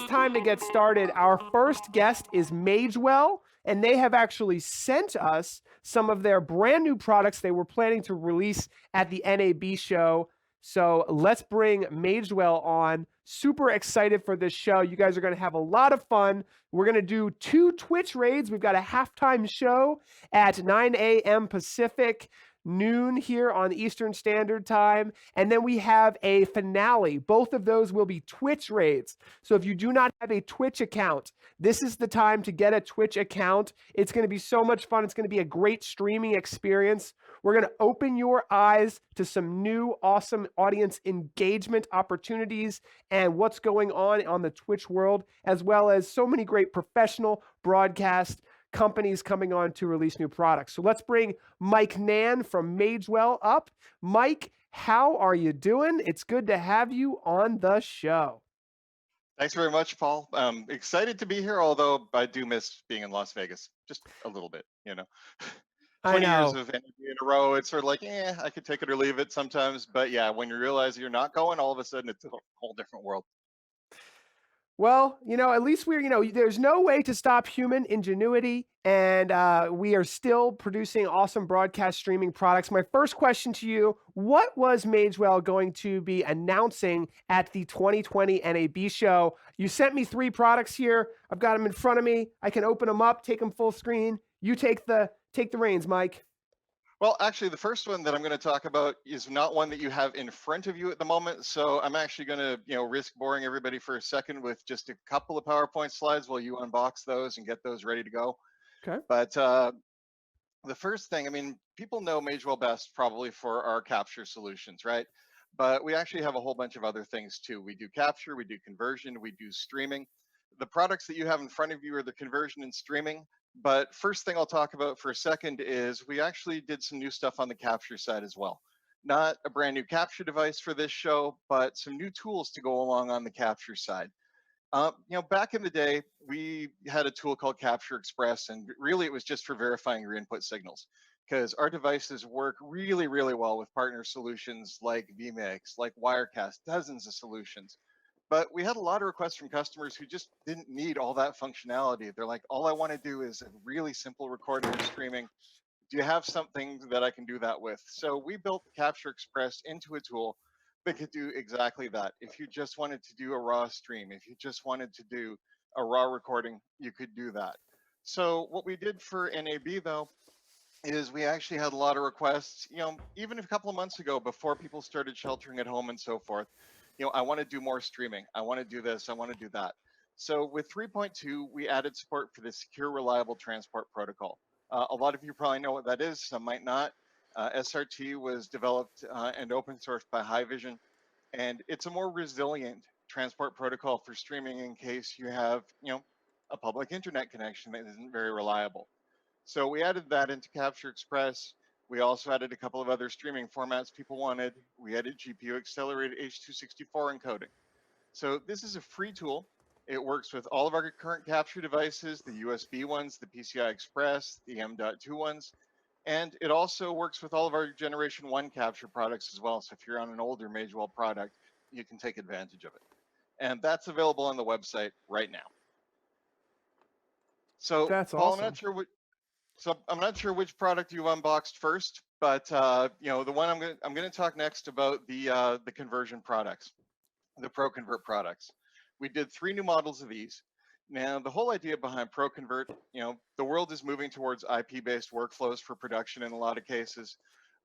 time to get started. Our first guest is Magewell, and they have actually sent us some of their brand new products they were planning to release at the NAB show. So let's bring Magewell on. Super excited for this show. You guys are going to have a lot of fun. We're going to do 2 Twitch raids. We've got a halftime show at 9 a.m. Pacific, noon here on Eastern Standard Time. And then we have a finale. Both of those will be Twitch raids. So if you do not have a Twitch account, this is the time to get a Twitch account. It's going to be so much fun. It's going to be a great streaming experience. We're going to open your eyes to some new awesome audience engagement opportunities and what's going on the Twitch world, as well as so many great professional broadcast companies coming on to release new products. So let's bring Mike Nann from Magewell up. Mike, how are you doing? It's good to have you on the show. Thanks very much, Paul. Excited to be here, although I do miss being in Las Vegas, just a little bit, you know. 20 years of NAB in a row, it's sort of like, I could take it or leave it sometimes. But yeah, when you realize you're not going, all of a sudden it's a whole different world. Well, at least there's no way to stop human ingenuity, and we are still producing awesome broadcast streaming products. My first question to you, what was Magewell going to be announcing at the 2020 NAB show? You sent me 3 products here. I've got them in front of me. I can open them up, take them full screen. You take the reins, Mike. Well, actually, the first one that I'm going to talk about is not one that you have in front of you at the moment. So I'm actually going to, risk boring everybody for a second with just a couple of PowerPoint slides while you unbox those and get those ready to go. Okay. But the first thing, people know Magewell best probably for our capture solutions, right? But we actually have a whole bunch of other things too. We do capture, we do conversion, we do streaming. The products that you have in front of you are the conversion and streaming. But first thing I'll talk about for a second is we actually did some new stuff on the capture side as well. Not a brand new capture device for this show, but some new tools to go along on the capture side. Back in the day, we had a tool called Capture Express, and really it was just for verifying your input signals, because our devices work really, really well with partner solutions like vmix, like Wirecast, dozens of solutions. But we had a lot of requests from customers who just didn't need all that functionality. They're like, all I want to do is a really simple recording and streaming. Do you have something that I can do that with? So we built Capture Express into a tool that could do exactly that. If you just wanted to do a raw stream, if you just wanted to do a raw recording, you could do that. So what we did for NAB, though, is we actually had a lot of requests, even a couple of months ago before people started sheltering at home and so forth. I want to do more streaming. I want to do this. I want to do that. So with 3.2, we added support for the Secure Reliable Transport Protocol. A lot of you probably know what that is. Some might not. SRT was developed and open sourced by Haivision, and it's a more resilient transport protocol for streaming in case you have, a public internet connection that isn't very reliable. So we added that into Capture Express. We also added a couple of other streaming formats people wanted. We added GPU accelerated H.264 encoding. So this is a free tool. It works with all of our current capture devices, the USB ones, the PCI Express, the M.2 ones, and it also works with all of our Generation 1 capture products as well. So if you're on an older Magewell product, you can take advantage of it. And that's available on the website right now. So that's Paul, awesome. I'm not sure which product you unboxed first, but the one I'm going to talk next about the conversion products, the ProConvert products. We did 3 new models of these. Now, the whole idea behind ProConvert, the world is moving towards IP-based workflows for production in a lot of cases,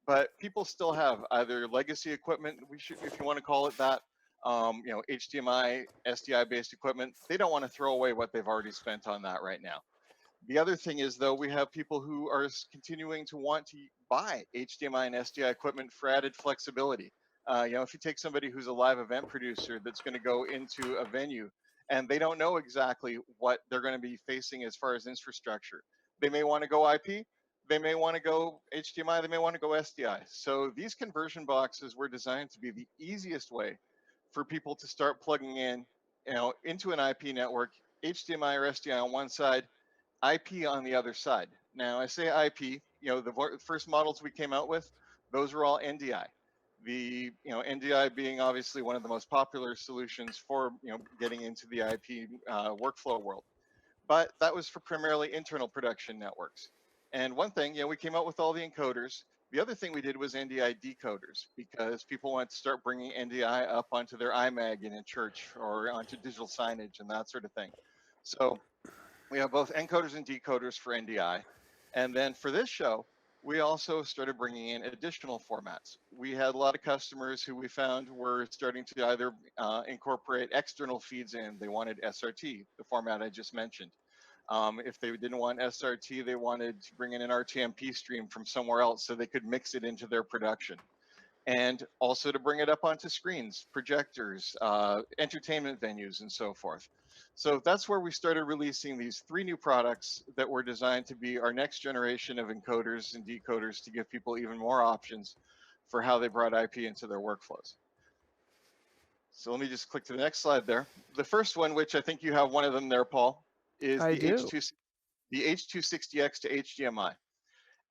but people still have either legacy equipment, if you want to call it that, HDMI, SDI-based equipment. They don't want to throw away what they've already spent on that right now. The other thing is, though, we have people who are continuing to want to buy HDMI and SDI equipment for added flexibility. If you take somebody who's a live event producer that's going to go into a venue and they don't know exactly what they're going to be facing as far as infrastructure, they may want to go IP, they may want to go HDMI, they may want to go SDI. So these conversion boxes were designed to be the easiest way for people to start plugging in, into an IP network, HDMI or SDI on one side, IP on the other side. Now, I say IP, the first models we came out with, those were all NDI. NDI being obviously one of the most popular solutions for getting into the IP workflow world. But that was for primarily internal production networks. And one thing, we came out with all the encoders. The other thing we did was NDI decoders, because people want to start bringing NDI up onto their iMag in a church or onto digital signage and that sort of thing. So we have both encoders and decoders for NDI. And then for this show, we also started bringing in additional formats. We had a lot of customers who we found were starting to either incorporate external feeds in. They wanted SRT, the format I just mentioned. If they didn't want SRT, they wanted to bring in an RTMP stream from somewhere else so they could mix it into their production. And also to bring it up onto screens, projectors, entertainment venues, and so forth. So that's where we started releasing these 3 new products that were designed to be our next generation of encoders and decoders to give people even more options for how they brought IP into their workflows. So let me just click to the next slide there. The first one, which I think you have one of them there, Paul, is the H260X to HDMI.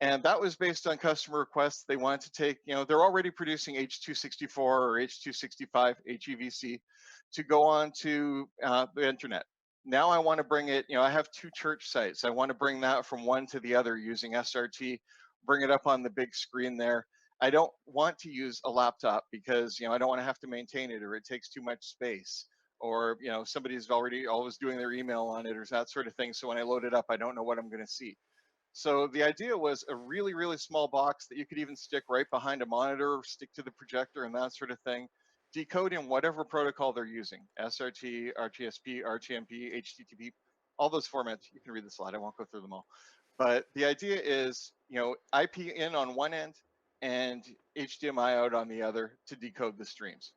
And that was based on customer requests. They wanted to take, they're already producing H264 or H265 HEVC to go on to the internet. Now I want to bring it, I have 2 church sites. I want to bring that from one to the other using SRT, bring it up on the big screen there. I don't want to use a laptop because, I don't want to have to maintain it, or it takes too much space, or, somebody's already always doing their email on it or that sort of thing. So when I load it up, I don't know what I'm going to see. So the idea was a really, really small box that you could even stick right behind a monitor, stick to the projector and that sort of thing, decode in whatever protocol they're using, SRT, RTSP, RTMP, HTTP, all those formats. You can read the slide, I won't go through them all. But the idea is, IP in on one end and HDMI out on the other to decode the streams.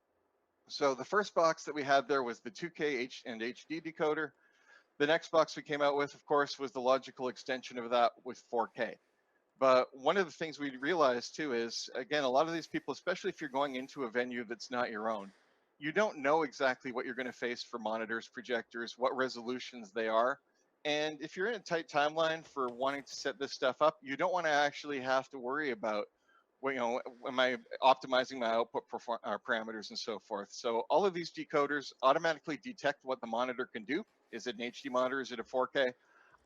So the first box that we had there was the 2K and HD decoder. The next box we came out with, of course, was the logical extension of that with 4K. But one of the things we realized too is, again, a lot of these people, especially if you're going into a venue that's not your own, you don't know exactly what you're going to face for monitors, projectors, what resolutions they are. And if you're in a tight timeline for wanting to set this stuff up, you don't want to actually have to worry about, am I optimizing my output parameters and so forth. So all of these decoders automatically detect what the monitor can do. Is it an HD monitor? Is it a 4K?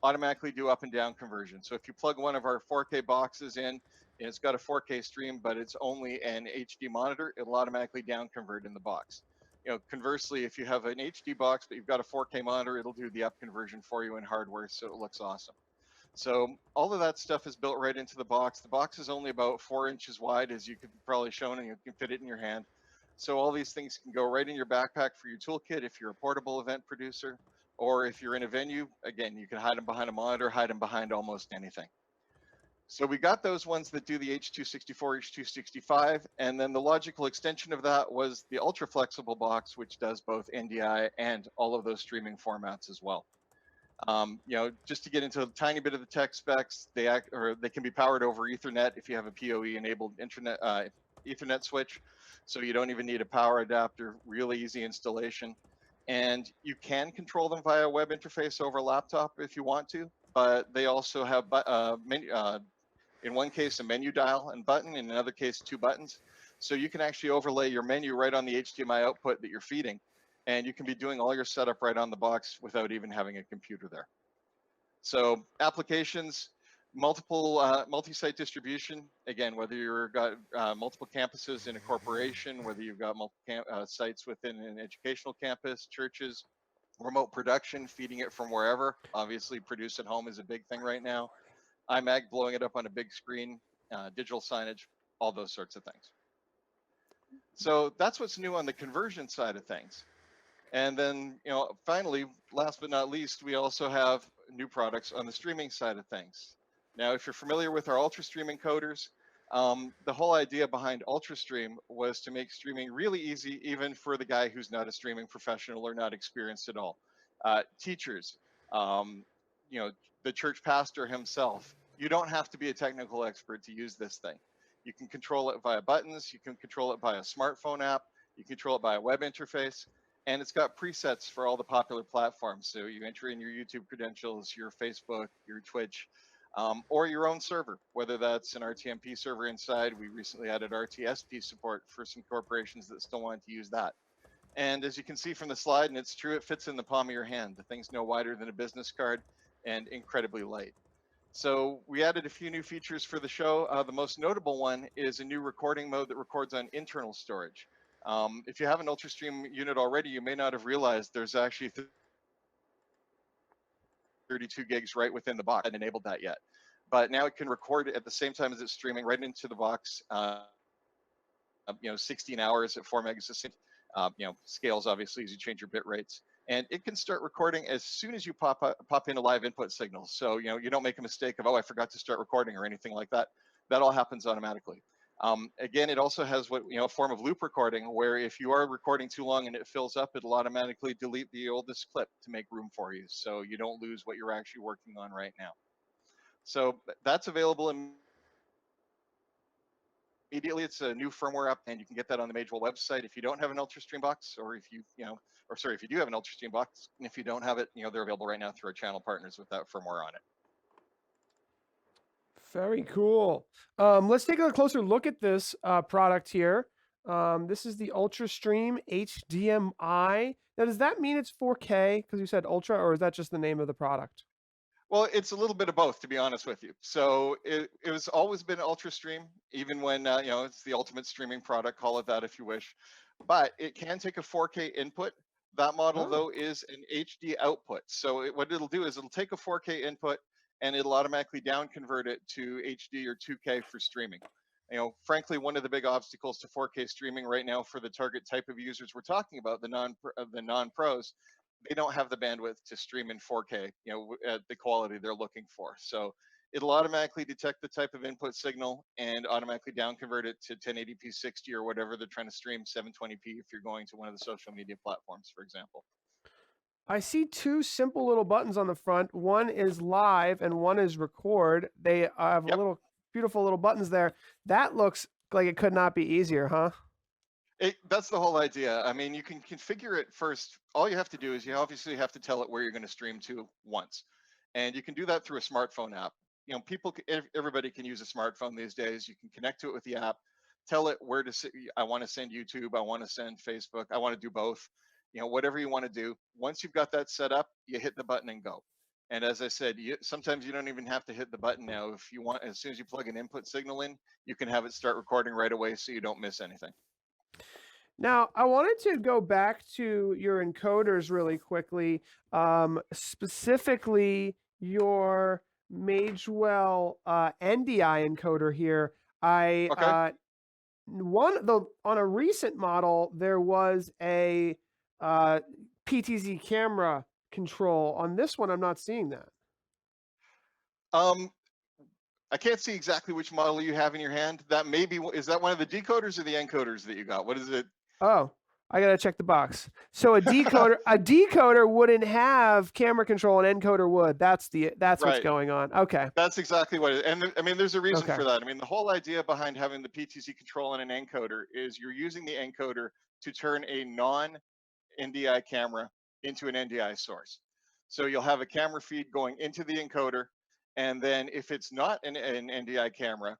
Automatically do up and down conversion. So if you plug one of our 4K boxes in, and it's got a 4K stream, but it's only an HD monitor, it'll automatically down convert in the box. Conversely, if you have an HD box, but you've got a 4K monitor, it'll do the up conversion for you in hardware, so it looks awesome. So all of that stuff is built right into the box. The box is only about 4 inches wide, as you could probably show, and you can fit it in your hand. So all these things can go right in your backpack for your toolkit if you're a portable event producer. Or if you're in a venue, again, you can hide them behind a monitor, hide them behind almost anything. So we got those ones that do the H264, H265, and then the logical extension of that was the ultra flexible box, which does both NDI and all of those streaming formats as well. Just to get into a tiny bit of the tech specs, they can be powered over Ethernet if you have a PoE-enabled Ethernet switch, so you don't even need a power adapter. Really easy installation. And you can control them via web interface over laptop if you want to, but they also have in one case a menu dial and button, in another case 2 buttons. So you can actually overlay your menu right on the HDMI output that you're feeding, and you can be doing all your setup right on the box without even having a computer there. So applications, multi-site distribution. Again, whether you've got multiple campuses in a corporation, whether you've got multiple sites within an educational campus, churches, remote production, feeding it from wherever. Obviously, produce at home is a big thing right now. iMag, blowing it up on a big screen, digital signage, all those sorts of things. So that's what's new on the conversion side of things. And then, finally, last but not least, we also have new products on the streaming side of things. Now, if you're familiar with our UltraStream encoders, the whole idea behind UltraStream was to make streaming really easy, even for the guy who's not a streaming professional or not experienced at all. Teachers, the church pastor himself, you don't have to be a technical expert to use this thing. You can control it via buttons, you can control it via a smartphone app, you can control it by a web interface. And it's got presets for all the popular platforms. So you enter in your YouTube credentials, your Facebook, your Twitch, or your own server, whether that's an RTMP server inside. We recently added RTSP support for some corporations that still wanted to use that. And as you can see from the slide, and it's true, it fits in the palm of your hand. The thing's no wider than a business card and incredibly light. So we added a few new features for the show. The most notable one is a new recording mode that records on internal storage. If you have an UltraStream unit already, you may not have realized there's actually 32 gigs right within the box. I hadn't enabled that yet. But now it can record at the same time as it's streaming right into the box. 16 hours at 4 megs a second. Scales obviously as you change your bit rates. And it can start recording as soon as you pop in a live input signal. So, you don't make a mistake of, oh, I forgot to start recording or anything like that. That all happens automatically. Again, it also has a form of loop recording where if you are recording too long and it fills up, it'll automatically delete the oldest clip to make room for you. So you don't lose what you're actually working on right now. So that's available immediately. It's a new firmware up, and you can get that on the Magewell website. If you don't have an UltraStream box, or if you do have an UltraStream box, and if you don't have it, they're available right now through our channel partners with that firmware on it. Very cool. Let's take a closer look at this product here. This is the UltraStream HDMI. Now, does that mean it's 4K because you said Ultra, or is that just the name of the product? Well, it's a little bit of both, to be honest with you. So it was always been UltraStream, even when it's the ultimate streaming product, call it that if you wish. But it can take a 4K input. That model, though, is an HD output. So what it'll do is it'll take a 4K input and it'll automatically down convert it to HD or 2K for streaming. Frankly, one of the big obstacles to 4K streaming right now for the target type of users we're talking about, the non-pros, they don't have the bandwidth to stream in 4K, at the quality they're looking for. So it'll automatically detect the type of input signal and automatically down convert it to 1080p 60 or whatever they're trying to stream, 720p if you're going to one of the social media platforms, for example. I see two simple little buttons on the front. One is live and one is record. They have little beautiful little buttons there. That looks like it could not be easier, huh? That's the whole idea. I mean, you can configure it first. All you have to do is you obviously have to tell it where you're going to stream to once. And you can do that through a smartphone app. Everybody can use a smartphone these days. You can connect to it with the app, tell it where to I want to send YouTube, I want to send Facebook, I want to do both. Whatever you want to do. Once you've got that set up, you hit the button and go. And as I said, sometimes you don't even have to hit the button now. If you want, as soon as you plug an input signal in, you can have it start recording right away so you don't miss anything. Now, I wanted to go back to your encoders really quickly, specifically your Magewell NDI encoder here. On a recent model, there was a PTZ camera control. On this one, I'm not seeing that. I can't see exactly which model you have in your hand. Is that one of the decoders or the encoders that you got? What is it? Oh, I gotta check the box. So a decoder wouldn't have camera control, and encoder would. That's what's going on. Okay. That's exactly what it is. And I mean, there's a reason for that. I mean, the whole idea behind having the PTZ control and an encoder is you're using the encoder to turn a non-NDI camera into an NDI source. So you'll have a camera feed going into the encoder, and then if it's not an NDI camera,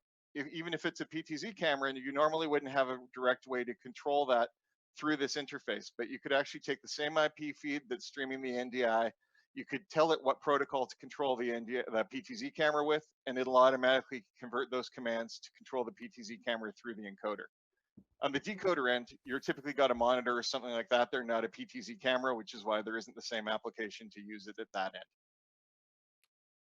even if it's a PTZ camera, and you normally wouldn't have a direct way to control that through this interface, but you could actually take the same IP feed that's streaming the NDI, you could tell it what protocol to control the PTZ camera with, and it'll automatically convert those commands to control the PTZ camera through the encoder. On the decoder end, you're typically got a monitor or something like that. They're not a PTZ camera, which is why there isn't the same application to use it at that end.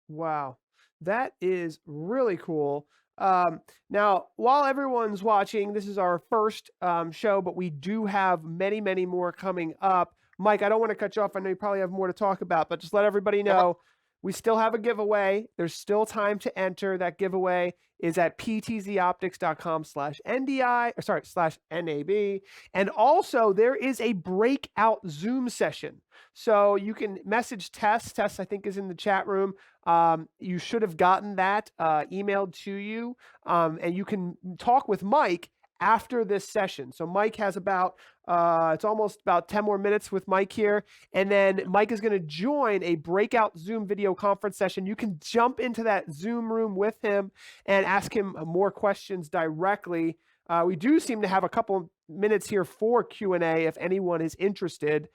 Wow, that is really cool. Now, while everyone's watching, this is our first show, but we do have many, many more coming up. Mike, I don't want to cut you off. I know you probably have more to talk about, but just let everybody know we still have a giveaway. There's still time to enter. That giveaway is at PTZOptics.com/NDI, /NAB. And also there is a breakout Zoom session. So you can message Tess. Tess, I think, is in the chat room. You should have gotten that emailed to you. And you can talk with Mike after this session. So Mike has about, it's almost about 10 more minutes with Mike here. And then Mike is going to join a breakout Zoom video conference session. You can jump into that Zoom room with him and ask him more questions directly. We do seem to have a couple minutes here for Q&A if anyone is interested.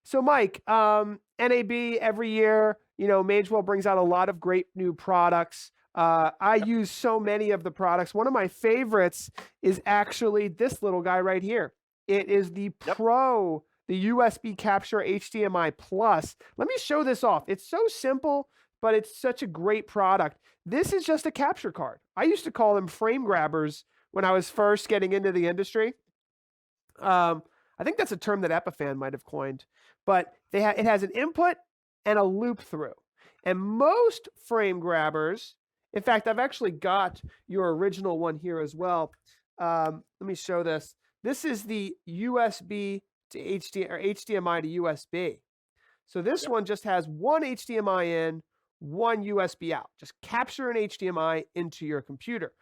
So Mike, NAB every year, Magewell brings out a lot of great new products. I use so many of the products. One of my favorites is actually this little guy right here. It is the Pro, the USB Capture HDMI Plus. Let me show this off. It's so simple, but it's such a great product. This is just a capture card. I used to call them frame grabbers when I was first getting into the industry. I think that's a term that Epiphan might have coined, but it has an input and a loop through. And most frame grabbers, in fact, I've actually got your original one here as well. Let me show this. This is the USB to HDMI to USB. So this one just has one HDMI in, one USB out. Just capture an HDMI into your computer.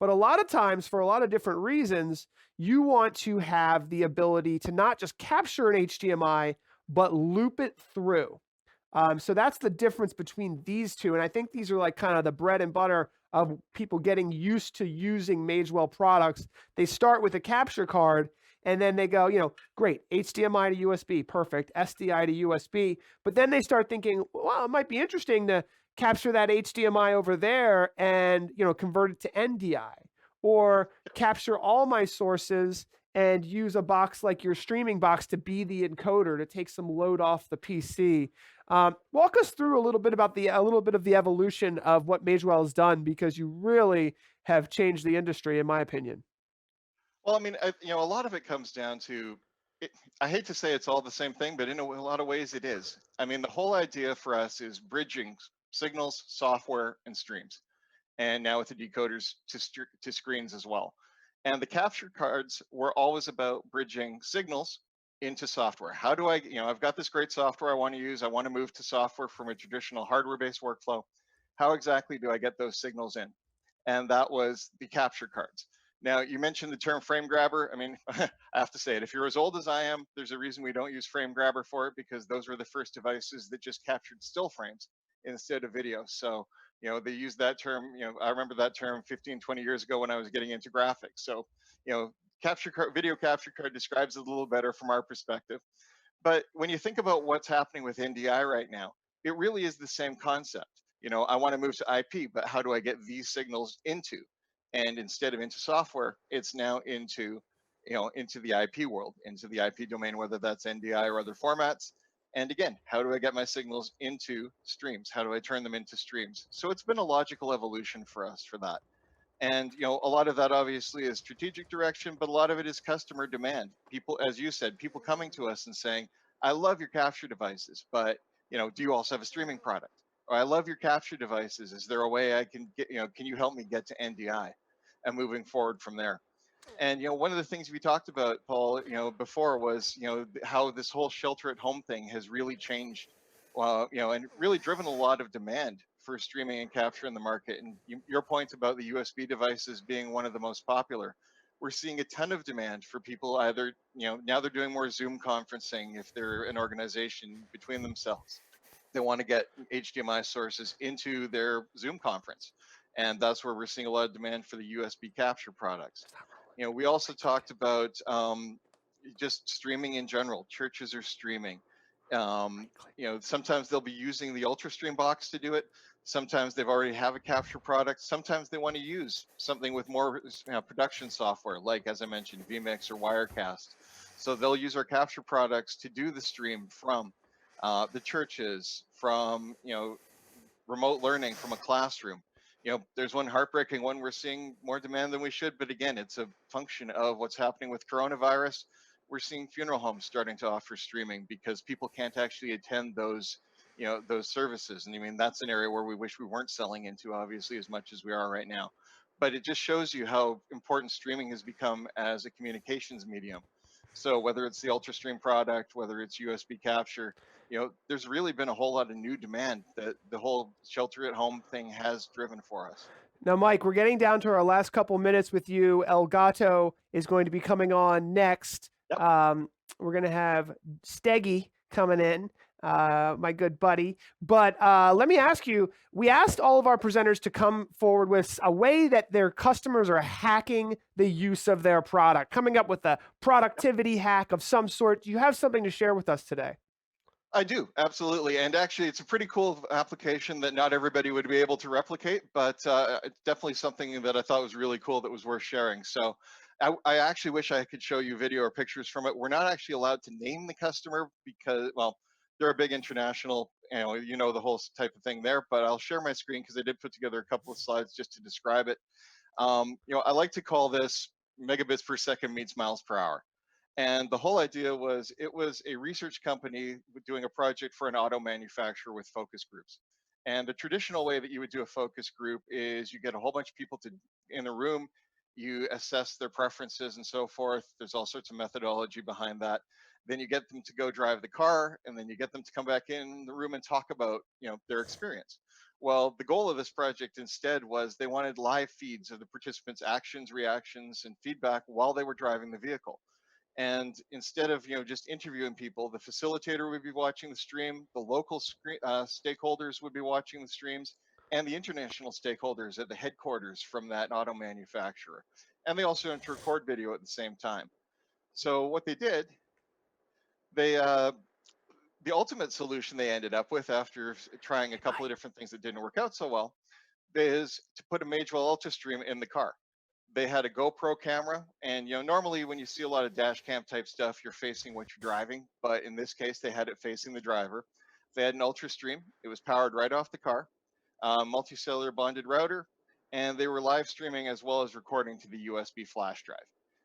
But a lot of times, for a lot of different reasons, you want to have the ability to not just capture an HDMI, but loop it through. So that's the difference between these two. And I think these are like kind of the bread and butter of people getting used to using Magewell products. They start with a capture card, and then they go, great, HDMI to USB, perfect, SDI to USB. But then they start thinking, well, it might be interesting to capture that HDMI over there and, convert it to NDI, or capture all my sources and use a box like your streaming box to be the encoder to take some load off the PC. Walk us through a little bit about a little bit of the evolution of what Magewell has done, because you really have changed the industry, in my opinion. Well, I mean, a lot of it comes down to, I hate to say it's all the same thing, but in a lot of ways it is. I mean, the whole idea for us is bridging signals, software, and streams. And now with the decoders to screens as well. And the capture cards were always about bridging signals into software. How do I, I've got this great software I want to use. I want to move to software from a traditional hardware-based workflow. How exactly do I get those signals in? And that was the capture cards. Now, you mentioned the term frame grabber. I mean, I have to say it. If you're as old as I am, there's a reason we don't use frame grabber for it, because those were the first devices that just captured still frames instead of video. So, they used that term, I remember that term 15, 20 years ago when I was getting into graphics. So, capture card, video capture card describes it a little better from our perspective. But when you think about what's happening with NDI right now, it really is the same concept. I want to move to IP, but how do I get these signals into? And instead of into software, it's now into the IP world, into the IP domain, whether that's NDI or other formats. And again, how do I get my signals into streams? How do I turn them into streams? So it's been a logical evolution for us for that. And a lot of that obviously is strategic direction, but a lot of it is customer demand. People, as you said, people coming to us and saying, I love your capture devices, but do you also have a streaming product? Or I love your capture devices. Is there a way I can get, can you help me get to NDI? And moving forward from there. And one of the things we talked about, Paul, before was how this whole shelter at home thing has really changed, and really driven a lot of demand for streaming and capture in the market. And your point about the USB devices being one of the most popular, we're seeing a ton of demand for people either, now they're doing more Zoom conferencing if they're an organization between themselves. They want to get HDMI sources into their Zoom conference. And that's where we're seeing a lot of demand for the USB capture products. We also talked about just streaming in general. Churches are streaming. Sometimes they'll be using the UltraStream box to do it. Sometimes they've already have a capture product. Sometimes they want to use something with more production software, like, as I mentioned, vmix or wirecast. So they'll use our capture products to do the stream from the churches, from remote learning, from a classroom. There's one heartbreaking one. We're seeing more demand than we should, but again, it's a function of what's happening with coronavirus. We're seeing funeral homes starting to offer streaming because people can't actually attend those services. And I mean, that's an area where we wish we weren't selling into, obviously, as much as we are right now. But it just shows you how important streaming has become as a communications medium. So whether it's the UltraStream product, whether it's USB capture, there's really been a whole lot of new demand that the whole shelter at home thing has driven for us. Now, Mike, we're getting down to our last couple minutes with you. Elgato is going to be coming on next. Yep. We're going to have Steggy coming in, my good buddy. But let me ask you, we asked all of our presenters to come forward with a way that their customers are hacking the use of their product, coming up with a productivity hack of some sort. Do you have something to share with us today? I do, absolutely. And actually, it's a pretty cool application that not everybody would be able to replicate, but it's definitely something that I thought was really cool that was worth sharing. So I actually wish I could show you video or pictures from it. We're not actually allowed to name the customer because, well, they're a big international, you know the whole type of thing there, but I'll share my screen because I did put together a couple of slides just to describe it. I like to call this megabits per second meets miles per hour. And the whole idea was it was a research company doing a project for an auto manufacturer with focus groups. And the traditional way that you would do a focus group is you get a whole bunch of people in a room, you assess their preferences and so forth. There's all sorts of methodology behind that. Then you get them to go drive the car, and then you get them to come back in the room and talk about their experience. Well, the goal of this project instead was they wanted live feeds of the participants' actions, reactions, and feedback while they were driving the vehicle. And instead of just interviewing people, the facilitator would be watching the stream, the local stakeholders would be watching the streams, and the international stakeholders at the headquarters from that auto manufacturer. And they also had to record video at the same time. So what they did, the ultimate solution they ended up with after trying a couple of different things that didn't work out so well is to put a Magewell Ultra Stream in the car. They had a GoPro camera, and normally when you see a lot of dash cam type stuff, you're facing what you're driving, but in this case they had it facing the driver. They had an Ultra Stream. It was powered right off the car, multicellular bonded router, and they were live streaming as well as recording to the USB flash drive.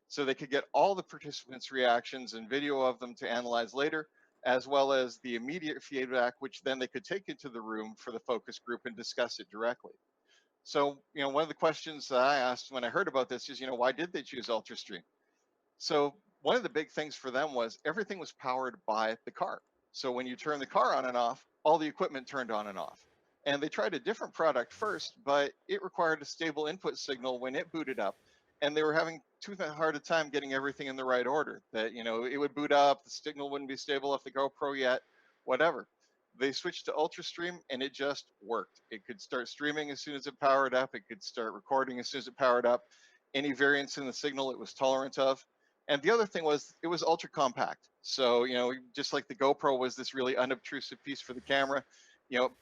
So they could get all the participants' reactions and video of them to analyze later, as well as the immediate feedback, which then they could take into the room for the focus group and discuss it directly. So, one of the questions that I asked when I heard about this is, why did they choose UltraStream? So one of the big things for them was everything was powered by the car. So when you turn the car on and off, all the equipment turned on and off. And they tried a different product first, but it required a stable input signal when it booted up. And they were having too hard a time getting everything in the right order. That, it would boot up, the signal wouldn't be stable off the GoPro yet, whatever. They switched to UltraStream and it just worked. It could start streaming as soon as it powered up. It could start recording as soon as it powered up. Any variance in the signal it was tolerant of. And the other thing was it was ultra compact. So, just like the GoPro was this really unobtrusive piece for the camera,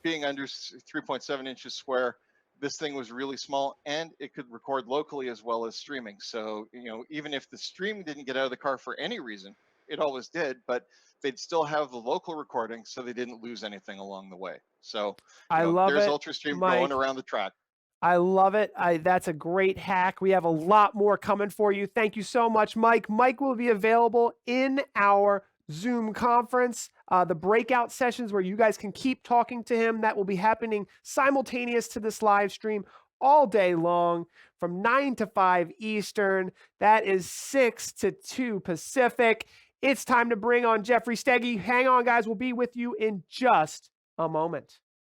being under 3.7 inches square, this thing was really small and it could record locally as well as streaming. So, even if the stream didn't get out of the car for any reason, it always did, but they'd still have the local recording so they didn't lose anything along the way. So I love there's it, UltraStream Mike. going around the track. I love it. That's a great hack. We have a lot more coming for you. Thank you so much, Mike. Mike will be available in our Zoom conference, the breakout sessions where you guys can keep talking to him. That will be happening simultaneous to this live stream all day long from 9 to 5 Eastern. That is 6 to 2 Pacific. It's time to bring on Jeffrey Steggy. Hang on, guys. We'll be with you in just a moment.